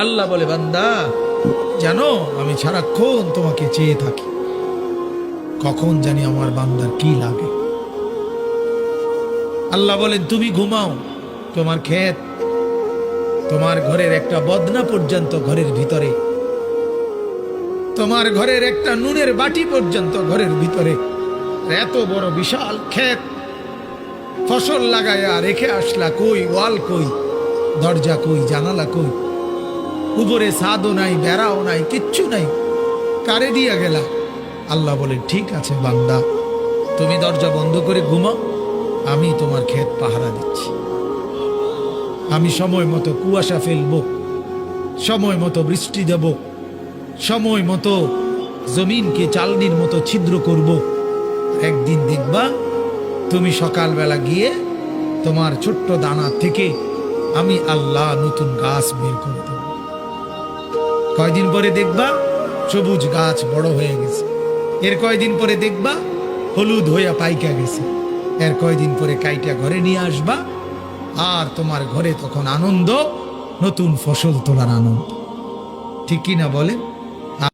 আল্লাহ বলে, বান্দা জানো আমি সারাক্ষণ তোমাকে চেয়ে থাকি, কখন জানি আমার বান্দার কি লাগে। আল্লাহ বলেন, তুমি ঘুমাও, তোমার ক্ষেত, তোমার ঘরের একটা বদনা পর্যন্ত ঘরের ভিতরে, তোমার ঘরের একটা নুনের বাটি পর্যন্ত ঘরের ভিতরে, এত বড় বিশাল ক্ষেত, ফসল লাগায়া রেখে আসলা, কই ওয়াল, কই দরজা, কই জানালা, কই উপরে ছাদও নাই, বেড়াও নাই, কিচ্ছু নাই, কারে দিয়া গেলা? আল্লাহ বলে, ঠিক আছে বান্দা, তুমি দরজা বন্ধ করে ঘুমাও, আমি তোমার ক্ষেত পাহারা দিচ্ছি। আমি সময় মতো কুয়াশা ফেলবো, সময় মতো বৃষ্টি দেব, সময় মতো জমিনকে চালনির মতো ছিদ্র করব। একদিন দেখবা তুমি সকালবেলা গিয়ে তোমার ছোট্ট দানা থেকে আমি আল্লাহ নতুন গাছ বের করে দেব। কয়দিন পরে দেখবা সবুজ গাছ বড় হয়ে গেছে, এর কয়দিন পরে দেখবা হলুদ হইয়া পাইকা গেছে, এর কয়দিন পরে কাইটা ঘরে নিয়ে আসবা, আর তোমার ঘরে তখন আনন্দ, নতুন ফসল তোলার আনন্দ। ঠিক কিনা বলেন?